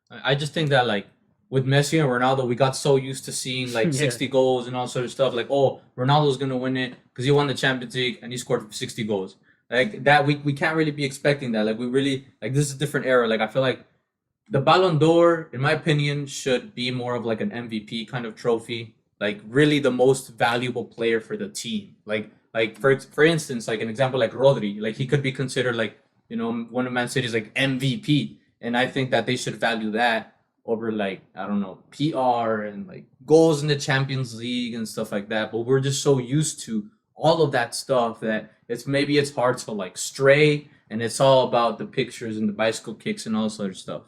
I just think that like with Messi and Ronaldo, we got so used to seeing like 60 goals and all sort of stuff. Like, oh, Ronaldo's gonna win it because he won the Champions League and he scored 60 goals. Like that, we can't really be expecting that. Like we really this is a different era. Like I feel like the Balon d'Or, in my opinion, should be more of like an MVP kind of trophy. Like really the most valuable player for the team. Like for instance, like an example like Rodri, like he could be considered like one of Man City's like MVP, and I think that they should value that over like I don't know PR and like goals in the Champions League and stuff like that. But we're just so used to all of that stuff that it's hard to like stray, and it's all about the pictures and the bicycle kicks and all this other stuff.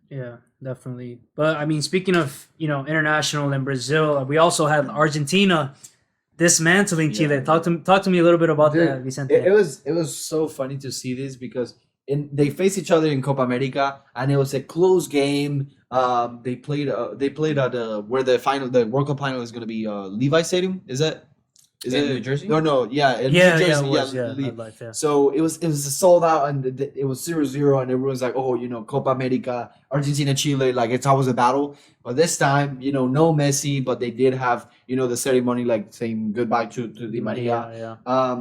Yeah, definitely. But I mean, speaking of international and Brazil, we also had Argentina dismantling Chile. Talk to me a little bit about that, Vicente. It was so funny to see this because they faced each other in Copa America and it was a close game. They played at where the World Cup final is going to be Levi Stadium. Is that? Is in it New Jersey? No, New Jersey. It was, MetLife. So it was sold out and it was 0-0 and everyone's like, oh, Copa America, Argentina, Chile, like it's always a battle. But this time, no Messi, but they did have, the ceremony like saying goodbye to Di Maria. Yeah.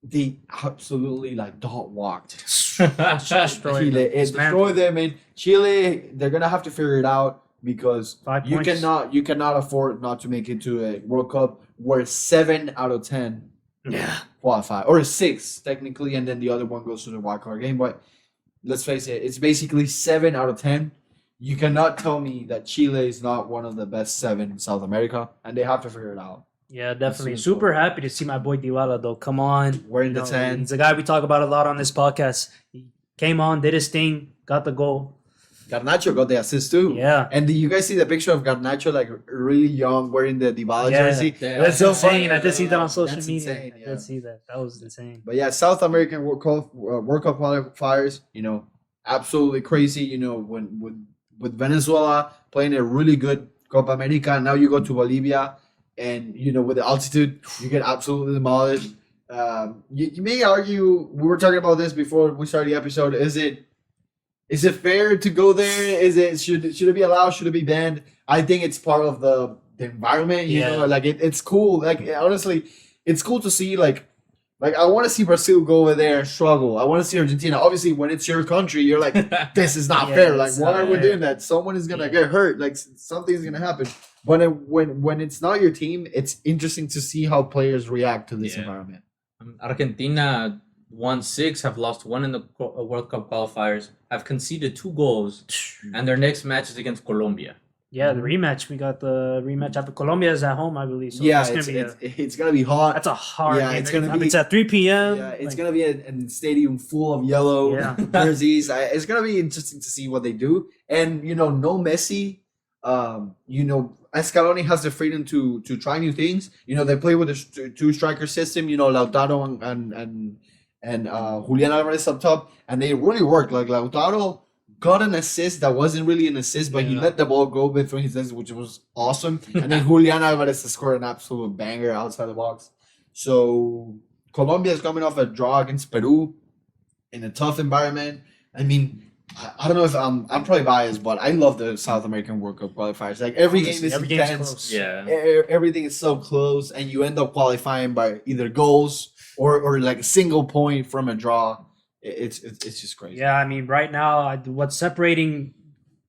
They absolutely like dog walked. Destroyed Chile. It destroyed them. And Chile, they're gonna have to figure it out because 5 you points. cannot afford not to make it to a World Cup where 7 out of 10 qualify, or 6 technically, and then the other one goes to the wild card game. But let's face it, it's basically 7 out of 10. You cannot tell me that Chile is not one of the best 7 in South America, and they have to figure it out. Yeah, definitely. As soon as Super happy to see my boy Dybala though. Come on, Wearing the 10. He's a guy we talk about a lot on this podcast. He came on, did his thing, got the goal. Garnacho got the assist too. Yeah. And do you guys see the picture of Garnacho like really young wearing the Dybala jersey? That's so insane. funny. I did see that on social That's media. insane, I did see that. That was insane. But yeah, South American World Cup qualifiers, absolutely crazy. When with Venezuela playing a really good Copa America, now you go to Bolivia, and with the altitude, you get absolutely demolished. You may argue, we were talking about this before we started the episode. Is it fair to go there? Should it be allowed? Should it be banned? I think it's part of the environment. Like it's cool. Like honestly, it's cool to see like I want to see Brazil go over there and struggle. I want to see Argentina. Obviously, when it's your country, you're like, this is not fair. Like, why are we doing that? Someone is gonna get hurt. Like something's gonna happen. But when it's not your team, it's interesting to see how players react to this environment. Argentina won 6, have lost 1 in the World Cup qualifiers, have conceded 2 goals, and their next match is against Colombia. Yeah, the rematch. We got the rematch after Colombia is at home, I believe. So it's gonna be hot. That's a hard game. It's at 3 p.m. Yeah, it's gonna be a stadium full of yellow jerseys. It's gonna be interesting to see what they do. And no Messi. Scaloni has the freedom to try new things. They play with a 2-striker system. Lautaro and Julian Alvarez up top, and they really work. Like Lautaro got an assist that wasn't really an assist, but he Yeah. let the ball go between his legs, which was awesome. And then Julian Alvarez scored an absolute banger outside the box. So Colombia is coming off a draw against Peru in a tough environment. I mean, I don't know if I'm probably biased, but I love the South American World Cup qualifiers. Like every game is Every game's intense. close. Yeah. Everything is so close, and you end up qualifying by either goals or like a single point from a draw. It's just crazy. Yeah, I mean, right now, what's separating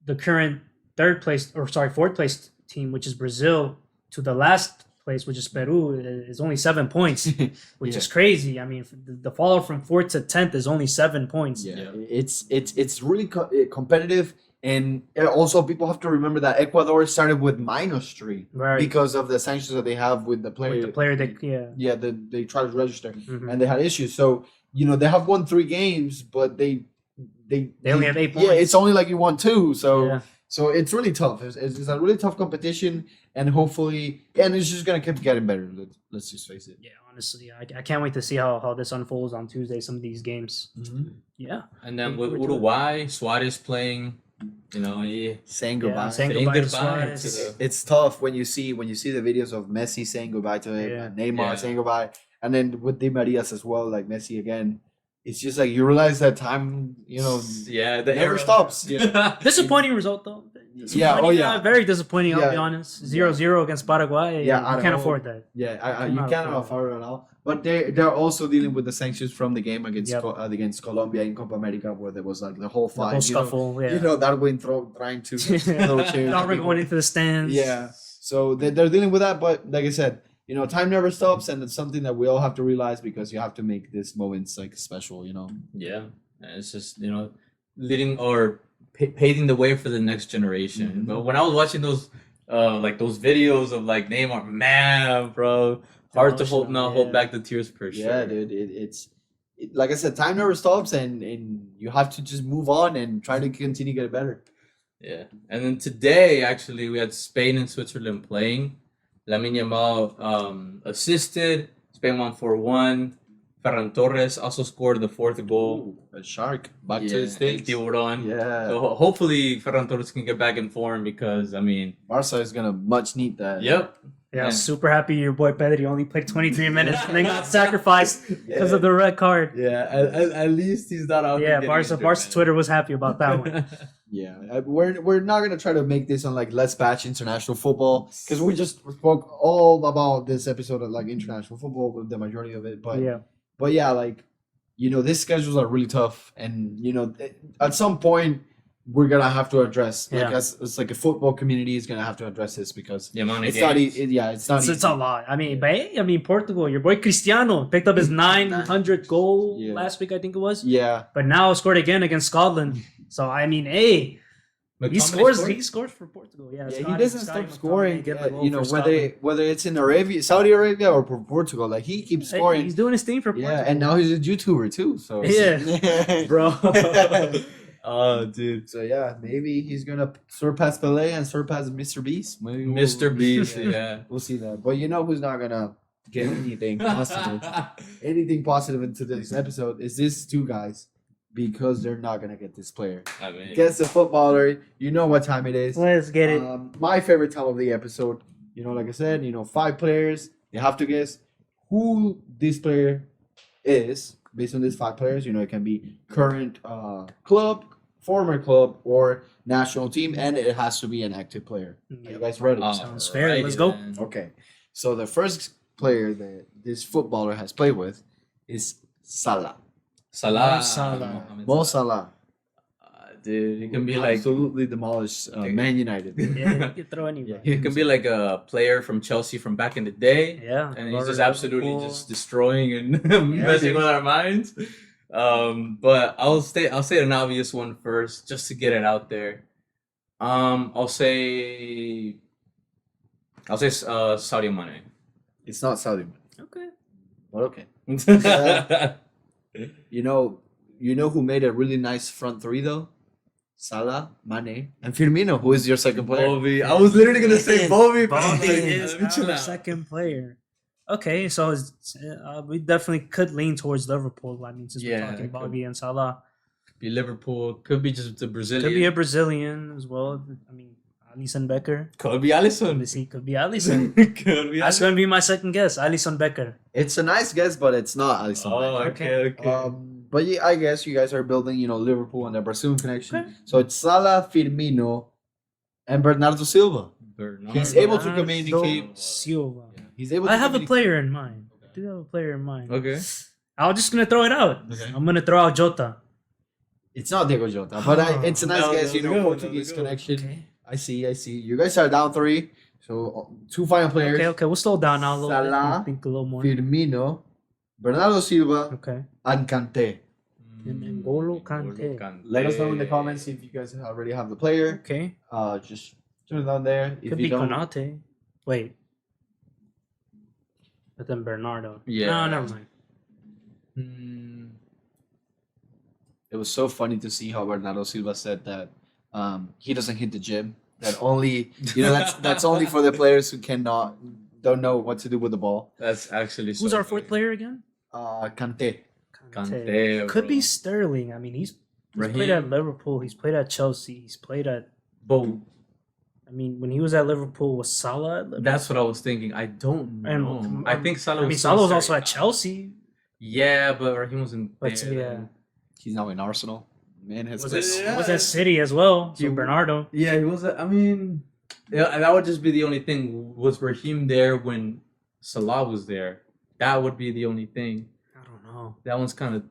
the current fourth place team, which is Brazil, to the last place, which is Peru, is only 7 points, which Yeah. is crazy. I mean, the fall from 4th to 10th is only 7 points. Yeah, Yeah. it's really competitive, and also people have to remember that Ecuador started with -3 Right. because of the sanctions that they have with the player. With the player that, yeah. Yeah, they tried to register Mhm. and they had issues. So they have won 3 games, but they only have 8 Yeah, points. it's only like you won 2. So Yeah. so it's really tough. It's a really tough competition, and hopefully, and it's just gonna keep getting better. Let's just face it. Yeah, honestly, I can't wait to see how this unfolds on Tuesday, some of these games. Yeah. And then Looking with forward to it. Uruguay, Suarez playing, yeah. Saying Yeah, goodbye. saying Saying goodbye to goodbye to Suarez. the- It's tough when you see the videos of Messi saying goodbye to him, Yeah. and Neymar Yeah. saying goodbye, and then with Di Maria's as well, like Messi again. It's just like you realize that time, Yeah, the never era. stops. Yeah. Disappointing result though. Yeah, Disappointing, yeah. Very disappointing. I'll be Yeah. honest. 0-0 against Paraguay. Yeah, you I can't know. afford that. Yeah, you Cannot cannot afford afford it at all. But they're also dealing with the sanctions from the game against Yep. against Colombia in Copa America, where there was like the whole The fight. whole scuffle. Yeah. Darwin trying to throw chairs. Darwin going into the stands. Yeah. So they're dealing with that, but like I said, time never stops, and it's something that we all have to realize because you have to make these moments like special. Yeah, and it's just leading or paving the way for the next generation. Mhm. But when I was watching those those videos of like Neymar, man, bro, hard to hold Emotional, yeah. back the tears for sure. Yeah, dude. It's like I said, time never stops, and you have to just move on and try to continue to get better. Yeah, and then today actually we had Spain and Switzerland playing. Lamine Yamal assisted. Spain won 4-1. Ferran Torres also scored the 4th goal. Ooh, a shark back to Yeah, the States. El Tiburon. Yeah. So hopefully Ferran Torres can get back in form because Barca is gonna much need that. yep. Yeah, Yeah. super happy your boy Pedri only played 23 minutes and then got sacrificed because of the red card. Yeah, at least he's not out. Yeah, Barca Twitter was happy about that one. Yeah, we're not gonna try to make this on like Let's Batch international football because we just spoke all about this episode of like international football with the majority of it. But yeah, like these schedules are really tough, and at some point we're gonna have to address like Yeah. as like a football community is gonna have to address this because The amount of it's not games. it's not It's a lot. I mean, Portugal, your boy Cristiano picked up his 900 goal Yeah. last week, I think it was. Yeah, But now scored again against Scotland. So I mean, hey, he scores for Portugal. Yeah, yeah, he Scotty- doesn't Scotty stop McTominay scoring. getting the goal for whether Scotland. it's in Saudi Arabia, or Portugal, like he keeps Hey, scoring. he's doing his thing for Portugal. Yeah, and now he's a YouTuber too. So Yeah. Bro. Oh, dude. So yeah, maybe he's gonna surpass Pelé and surpass Mr. Beast. Maybe Mr. Beast, yeah. We'll see that. But who's not gonna get anything positive into this episode is these two guys, because they're not gonna get this player. I mean, Guess the footballer. You know what time it is. Let's get it. My favorite time of the episode. Like I said, 5 players. You have to guess who this player is based on these 5 players. It can be current club, former club, or national team, and it has to be an active player. Are you guys ready? Sounds fair. Let's go. then. Okay. So the first player that this footballer has played with is Salah. Salah. Salah. Mohamed Mo Salah. Dude, it can be like absolutely demolished Man United. Yeah, you can throw anybody. he can be like a player from Chelsea from back in the day. Yeah. And he's Or just absolutely Liverpool. just destroying and messing with our minds. But I'll say an obvious one first, just to get it out there. I'll say Sadio Mane. It's not Saudi, Okay. but okay. You know who made a really nice front three though? Salah, Mane, and Firmino. Who is your second player? Bobby. I was literally gonna say Bobby. but I was Bobby like, is let me chill our out. second player. Okay, so we definitely could lean towards Liverpool. I mean, since we're Yeah, talking could. Bobby and Salah. be Liverpool. Could be just the Brazilian. Could be a Brazilian as well. I mean, Alisson Becker. Could be Alisson. Could be Alisson. Could be That's going to be my second guess. Alisson Becker. It's a nice guess, but it's not Alisson. Oh, Becker. okay. But yeah, I guess you guys are building, Liverpool and the Brazilian connection. Okay. So it's Salah, Firmino, and Bernardo Silva. He's able to communicate. Silva. He's able. I have a player in mind. I do have a player in mind. Okay. I'm just going to throw it out. Okay. I'm going to throw out Jota. It's not Diego Jota, but it's a nice No, guess. let's go, Portuguese let's go. connection. Okay. I see. You guys are down 3. So 2 final players. Okay. We'll slow down now a little Salah, bit. Think a little more. Firmino, Bernardo Silva, Okay. and Kante. And N'Golo Kante. Let us know in the comments if you guys already have the player. Okay. Just turn it down there. If Could you be don't, Konate. Wait. But then Bernardo. Yeah. No, never mind. it was so funny to see how Bernardo Silva said that he doesn't hit the gym. That only that's only for the players who don't know what to do with the ball. That's actually Who's so our fourth funny. player again? Kante. Kante, Could be bro. Sterling. I mean, he's Raheem. played at Liverpool. He's played at Chelsea. He's played at. But I mean, when he was at Liverpool, was Salah at Liverpool? that's what I was thinking. I don't know. And, I think Salah. I mean, was Salah was still also Serie at A. Chelsea. Yeah, but Raheem wasn't But there. yeah, He's now in Arsenal. Man has was played- at, was at City as well. So He- Bernardo. Yeah, he was. I mean, yeah, that would just be the only thing. Was Raheem there when Salah was there? That would be the only thing. I don't know. That one's kind of.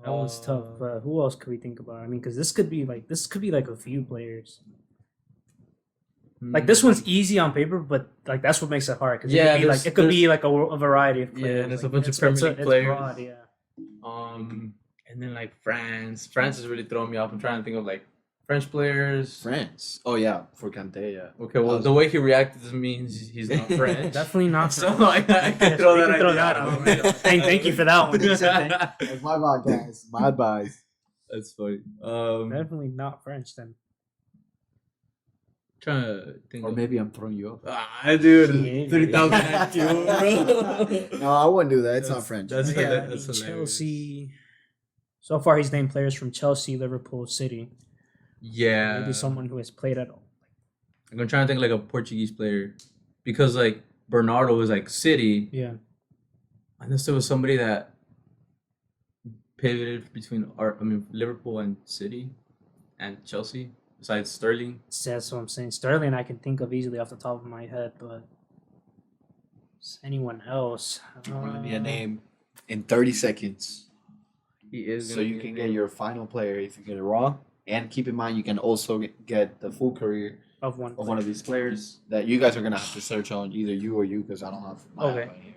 That one's tough. But who else could we think about? I mean, because this could be like a few players. Like this one's easy on paper, but like that's what makes it hard. Because Yeah, it could be like a variety of Yeah, players. there's a Like, bunch of it's- Premier it's League it's players. broad, yeah. And then like France. France is really throwing me off. I'm trying to think of like French players. France. Oh yeah, for Kante, yeah. Okay, well the way he reacted means he's not French. Definitely not. So I can throw we that can throw idea that out. out. Thank you for that one. That's my bad, guys. My advice. That's funny. Definitely not French then. Trying to think. Or of, maybe I'm throwing you off. dude, Yeah. 30,000 at you, bro. No, I wouldn't do that. It's not French. That's Yeah, hilarious. Chelsea. So far, he's named players from Chelsea, Liverpool, City. Yeah. Maybe someone who has played at all. I'm trying to think like a Portuguese player, because like Bernardo was like City, Yeah. unless there was somebody that pivoted between Liverpool and City, and Chelsea besides Sterling. That's what I'm saying. Sterling, I can think of easily off the top of my head, but anyone else? Give me a name in 30 seconds. He is. So you can get your final player if you get it wrong. And keep in mind, you can also get the full career Of one. of one of these players that you guys are going to have to search on, either you or you, because I don't have my Okay. app right here.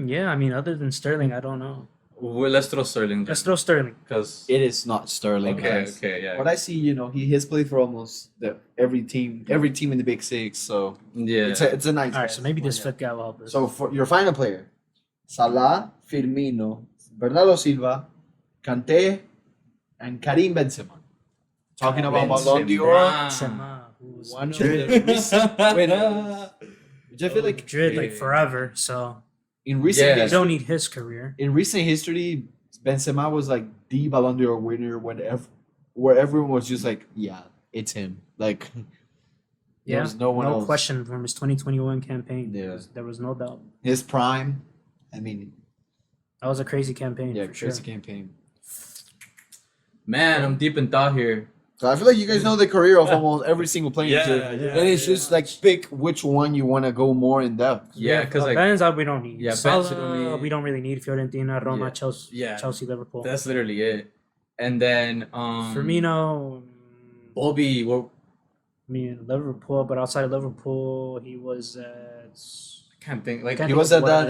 Yeah, I mean, other than Sterling, I don't know. Well, let's throw Sterling. Let's throw Sterling. Because It is not Sterling. okay, guys. yeah, What I see, he has played for almost every team in the Big Six, so yeah. it's a nice. All right, guess. so maybe this Yeah. fifth guy will help us. So for your final player, Salah, Firmino, Bernardo Silva, Kante, and Karim Benzema. Talking about Balon D'Or, Benzema, who was one of Madrid. the recent winners, which I feel like Madrid like forever, so in recent Yeah. you history, don't need his career. in recent history, Benzema was like the Balon d'Or winner where everyone was just like, yeah, it's him. Like, Yeah, there's no one else. question from his 2021 campaign. Yeah. There was no doubt. His prime. I mean, That was a crazy campaign. yeah, for crazy sure. campaign. Man, I'm deep in thought here. So I feel like you guys know the career of almost every single player. Yeah, too. yeah, And it's just like pick which one you want to go more in depth. Yeah, because like Benz, we don't need. Yeah, Salah, Benz we don't need. we don't really need. Fiorentina, Roma, Yeah. Chelsea, Yeah. Chelsea, Liverpool. that's literally it. And then Firmino. Bobby, well, I mean Liverpool, but outside of Liverpool, he was at. I can't think like Can't He think was of at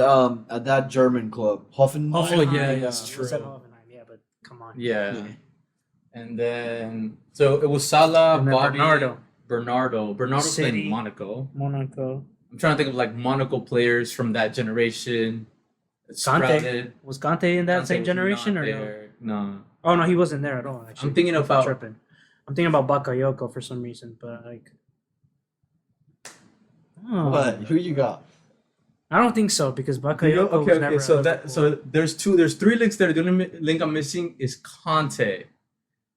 what- that German club, Hoffen. Oh, Hoffenheim, yeah, he that's was at true. Hoffenheim, yeah, but come on. yeah. Yeah. And then so it was Salah, And then Bobby, Bernardo. Bernardo played City. in Monaco. Monaco. I'm trying to think of like Monaco players from that generation. Conte. Was Conte in that Conte same was generation not or no? there. No. Oh no, he wasn't there at all. Actually, I'm thinking about tripping. I'm thinking about Bakayoko for some reason, but like. Oh, What? Who you got? I don't think so because Bakayoko You know, okay, was okay. never. So at that Liverpool. there's three links there. The only link I'm missing is Conte.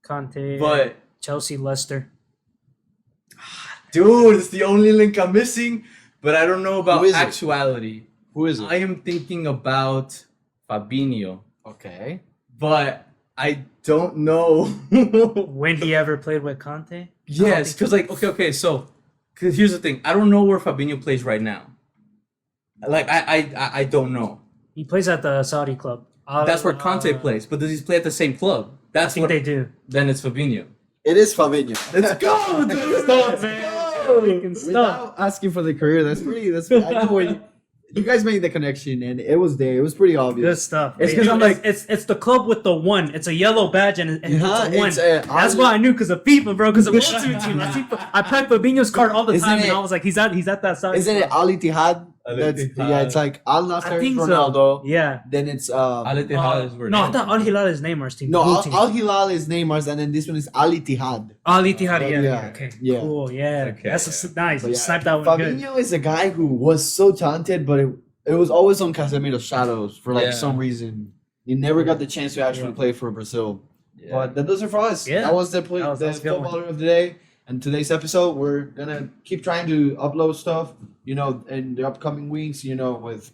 Conte, But Chelsea, Leicester. dude, it's the only link I'm missing. But I don't know about Who is it? actuality. Who is it? I am thinking about Fabinho, Okay. but I don't know. When he ever played with Conte? Yes, because like okay, so because here's the thing, I don't know where Fabinho plays right now. Like I don't know. He plays at the Saudi club. That's where Conte plays, but does he play at the same club? I That's think what. they do. Then it's Fabinho. It is Fabinho. Let's go, dude. Stop, man. Stop. Without asking for the career, that's pretty. I know where you guys made the connection, and it was there. It was pretty Good obvious. stuff. It's 'cause I'm like- it's the club with the one. It's a yellow badge and it's Yeah, a one. it's, That's why I knew because of FIFA, bro. Because of Ultimate Team. I play Fabinho's card all the Isn't time, and it- I was like, he's at that side. Isn't it Al Ittihad? Al That's Ittihad. yeah. It's like Al I Nassr think Ronaldo. so. Yeah. Then it's Al Ittihad is where. No, I thought Al Hilal is Neymar's team. no Blue Al, team. Al Hilal is Neymar's, and then this one is Al Ittihad. Al Ittihad, yeah. Yeah, Okay. yeah. Cool. Yeah. Okay, That's yeah. nice. But yeah, Snipe that one good. Fabinho is a guy who was so talented, but it was always on Casemiro's shadows for like Yeah. some reason. He never got the chance to actually play for Brazil. Yeah. But that does it for us. Yeah. That was the That was a good one. footballer of the day. And today's episode, we're gonna keep trying to upload stuff, in the upcoming weeks, with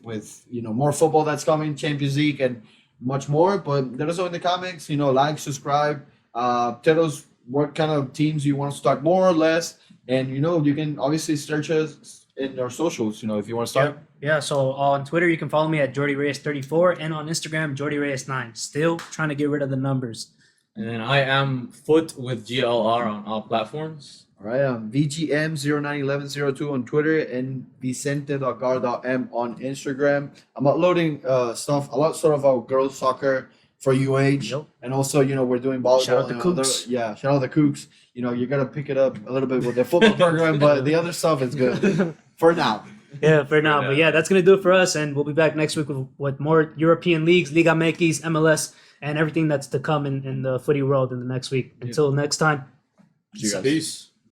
more football that's coming, Champions League and much more. But let us know in the comments, like, subscribe, tell us what kind of teams you want us to talk more or less. And you can obviously search us in our socials, if you want to start. Yeah, so on Twitter, you can follow me at Jordy Reyes 34 and on Instagram, Jordy Reyes 9. Still trying to get rid of the numbers. And then I am Foot with GLR on all platforms. All right, VGM091102 on Twitter and Vicente.gar.m on Instagram. I'm uploading stuff, a lot sort of our girls soccer for UH. Yep. And also, we're doing volleyball. Shout out the and Cougs. shout out the Cougs. You got to pick it up a little bit with the football program, but the other stuff is good for now. Yeah, for now. now. But yeah, that's going to do it for us. And we'll be back next week with more European leagues, Liga MX, MLS, and everything that's to come in the footy world in the next week. Until next time. See you guys. Peace.